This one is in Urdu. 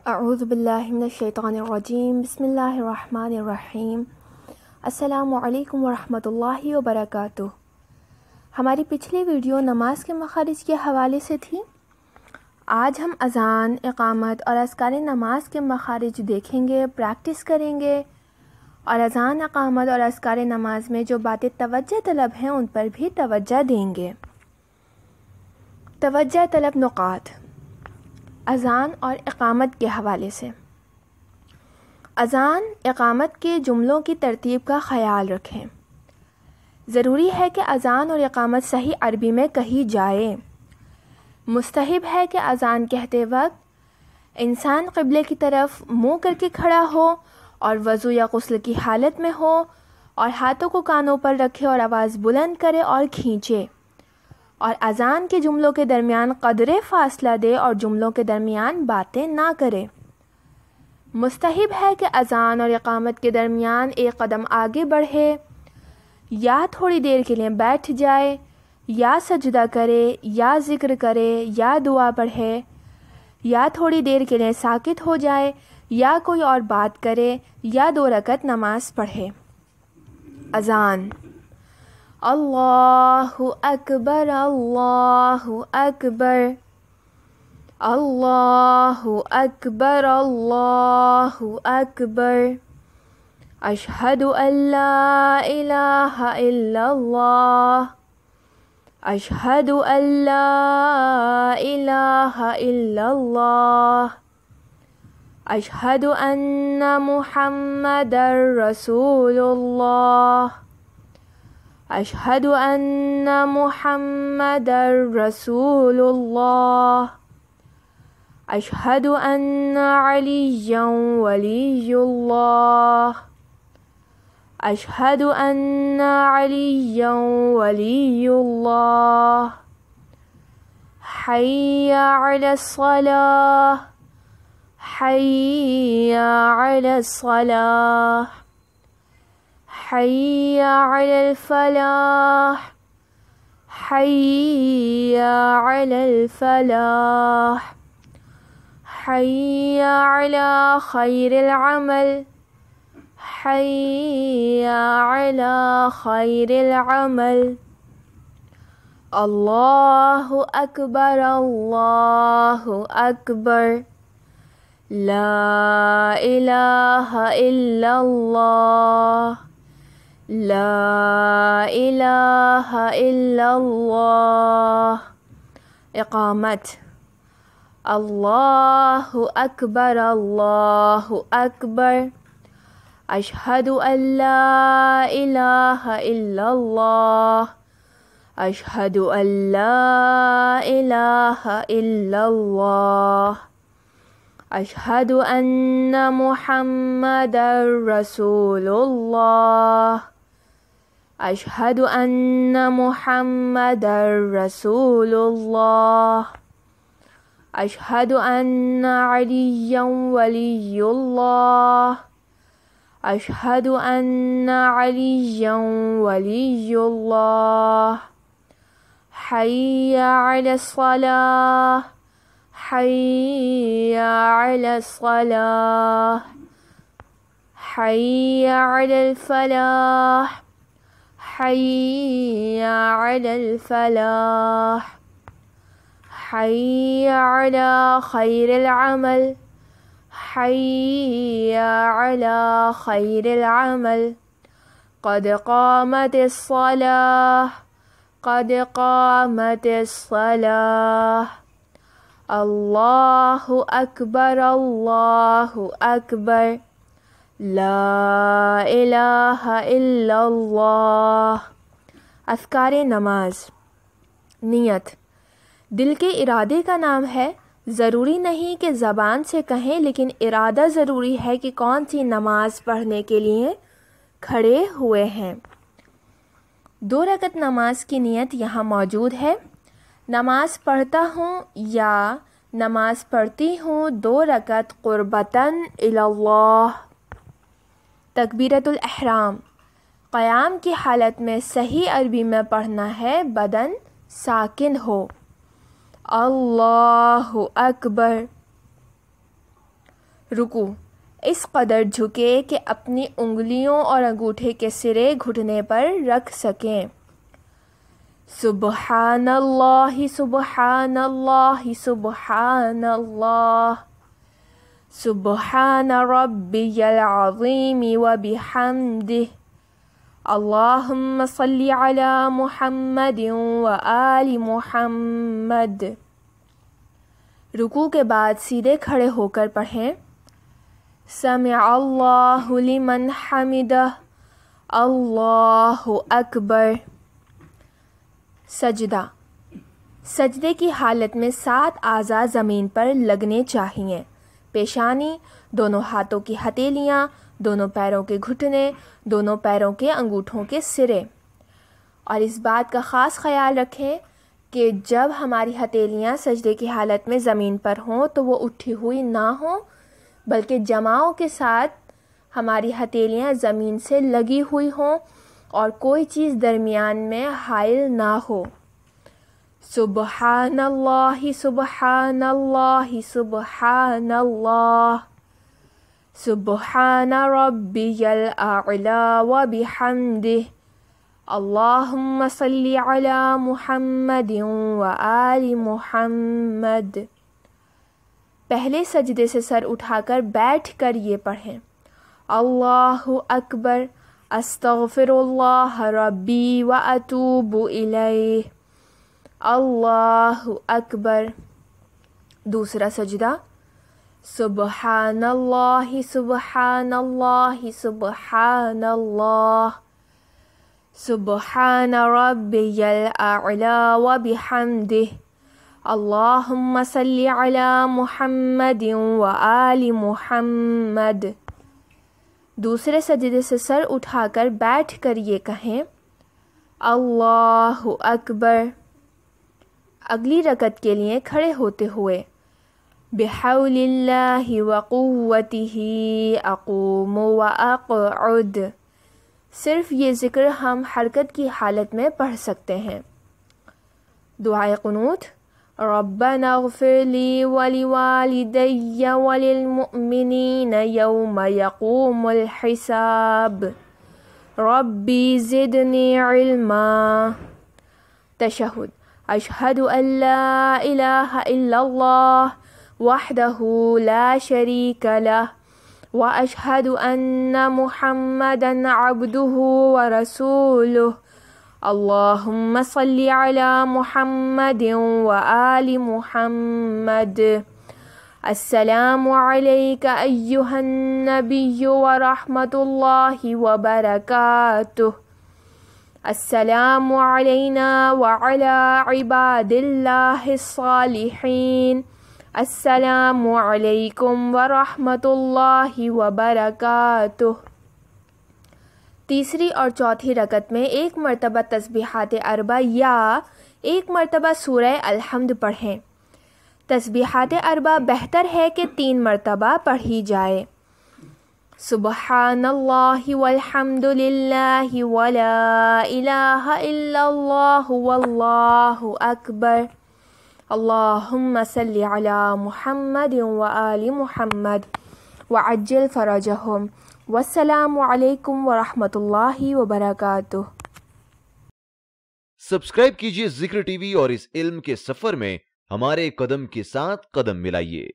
اعوذ باللہ من الشیطان الرجیم بسم اللہ الرحمن الرحیم السلام علیکم ورحمۃ اللہ وبرکاتہ۔ ہماری پچھلی ویڈیو نماز کے مخارج کے حوالے سے تھی۔ آج ہم اذان، اقامت اور اذکار نماز کے مخارج دیکھیں گے، پریکٹس کریں گے، اور اذان، اقامت اور اذکار نماز میں جو باتیں توجہ طلب ہیں ان پر بھی توجہ دیں گے۔ توجہ طلب نقاط اذان اور اقامت کے حوالے سے۔ اذان، اقامت کے جملوں کی ترتیب کا خیال رکھیں۔ ضروری ہے کہ اذان اور اقامت صحیح عربی میں کہی جائے۔ مستحب ہے کہ اذان کہتے وقت انسان قبلے کی طرف منہ کر کے کھڑا ہو اور وضو یا غسل کی حالت میں ہو اور ہاتھوں کو کانوں پر رکھے اور آواز بلند کرے اور کھینچے، اور اذان کے جملوں کے درمیان قدرے فاصلہ دے اور جملوں کے درمیان باتیں نہ کرے۔ مستحب ہے کہ اذان اور اقامت کے درمیان ایک قدم آگے بڑھے، یا تھوڑی دیر کے لیے بیٹھ جائے، یا سجدہ کرے، یا ذکر کرے، یا دعا پڑھے، یا تھوڑی دیر کے لیے ساکت ہو جائے، یا کوئی اور بات کرے، یا 2 رکعت نماز پڑھے۔ اذان: اللہ اکبر، اللہ اکبر، اللہ اکبر، اللہ اکبر، اشہد ان لا الہ الا اللہ، اشہد ان لا الہ الا اللہ، اشہد ان محمد رسول اللہ، اشہد ان محمد رسول اللہ، اشہد ان علی ولی اللہ، اشہد ان علی ولی اللہ، حی علی الصلاۃ، حی علی الصلاۃ، حی علی الفلاح، حی علی الفلاح، حی علی خیر العمل، حی علی خیر العمل، اللہ اکبر، اللہ اکبر، لا الہ الا اللہ، لا الہ الا اللہ۔ اقامت: اللہ اکبر، اللہ اکبر، اشہد ان لا الہ الا اللہ، اشہد ان لا الہ الا اللہ، اشہد ان محمد رسول اللہ، اشہد ان محمد رسول اللہ، اشہد ان علی ولی اللہ، اشہد ان علی ولی اللہ، حی علی الصلاۃ، حی علی الصلاۃ، حی علی الفلاح، حی علی الفلاح، حی علی خیر العمل، حی علی خیر العمل، قد قامت الصلاۃ، قد قامت الصلاۃ، اللہ اکبر، اللہ اکبر، لا الہ الا اللہ۔ اذکار نماز۔ نیت: دل کے ارادے کا نام ہے۔ ضروری نہیں کہ زبان سے کہیں، لیکن ارادہ ضروری ہے کہ کون سی نماز پڑھنے کے لیے کھڑے ہوئے ہیں۔ 2 رکعت نماز کی نیت یہاں موجود ہے۔ نماز پڑھتا ہوں یا نماز پڑھتی ہوں 2 رکعت قربتاً الی اللہ۔ تکبیرۃ الاحرام: قیام کی حالت میں صحیح عربی میں پڑھنا ہے، بدن ساکن ہو۔ اللہ اکبر۔ رکوع، اس قدر جھکے کہ اپنی انگلیوں اور انگوٹھے کے سرے گھٹنے پر رکھ سکیں۔ سبحان اللہ سبحان اللہ سبحان اللہ، سبحان ربی العظیم وبحمدہ، اللہم صلی علی محمد وآل محمد۔ رکوع کے بعد سیدھے کھڑے ہو کر پڑھیں سمع اللہ لمن حمدہ، اللہ اکبر۔ سجدہ، سجدے کی حالت میں 7 اعضاء زمین پر لگنے چاہئیں: پیشانی، دونوں ہاتھوں کی ہتھیلیاں، دونوں پیروں کے گھٹنے، دونوں پیروں کے انگوٹھوں کے سرے۔ اور اس بات کا خاص خیال رکھیں کہ جب ہماری ہتھیلیاں سجدے کی حالت میں زمین پر ہوں تو وہ اٹھی ہوئی نہ ہوں، بلکہ جماؤں کے ساتھ ہماری ہتھیلیاں زمین سے لگی ہوئی ہوں اور کوئی چیز درمیان میں حائل نہ ہو۔ سبحان اللہ سبحان اللہ سبحان اللہ، سبحان ربی الاعلی وبحمدہ، اللہم صلی علی محمد وآل محمد۔ پہلے سجدے سے سر اٹھا کر بیٹھ کر یہ پڑھیں اللہ اکبر، استغفر اللہ ربی واتوب الیہ، اللہ اکبر۔ دوسرا سجدہ، سبحان اللہ سبحان اللہ سبحان اللہ، سبحان ربی الاعلی وبحمدہ، اللہم صلی علی محمد وآل محمد۔ دوسرے سجدے سے سر اٹھا کر بیٹھ کر یہ کہیں اللہ اکبر۔ اگلی رکعت کے لیے کھڑے ہوتے ہوئے بحول اللہ وقوتہ اقوم واقعد، صرف یہ ذکر ہم حرکت کی حالت میں پڑھ سکتے ہیں۔ دعائے قنوت، ربنا اغفر لی ولوالدی وللمؤمنین یوم یقوم الحساب، ربی زدنی علما۔ تشہد، اشہد ان لا الہ الا اللہ وحدہ لا شریک لہ واشہد ان محمدا عبدہ ورسولہ، اللہم صلی علی محمد وآل محمد۔ السلام علیک ایہا النبی ورحمۃ اللہ وبرکاتہ، السلام علینا وعلی عباد اللہ الصالحین، السلام علیکم ورحمۃ اللہ وبرکاتہ۔ تیسری اور چوتھی رکعت میں 1 مرتبہ تسبیحات 4 یا 1 مرتبہ سورہ الحمد پڑھیں۔ تسبیحات 4 بہتر ہے کہ 3 مرتبہ پڑھی جائے۔ سبحان اللہ والحمد للہ ولا الہ الا اللہ واللہ اکبر، اللہم صلی علی محمد وآل محمد وعجل فرجہم، والسلام علیکم ورحمۃ اللہ وبرکاتہ۔ سبسکرائب کیجئے ذکر ٹی وی اور اس علم کے سفر میں ہمارے قدم کے ساتھ قدم ملائیے۔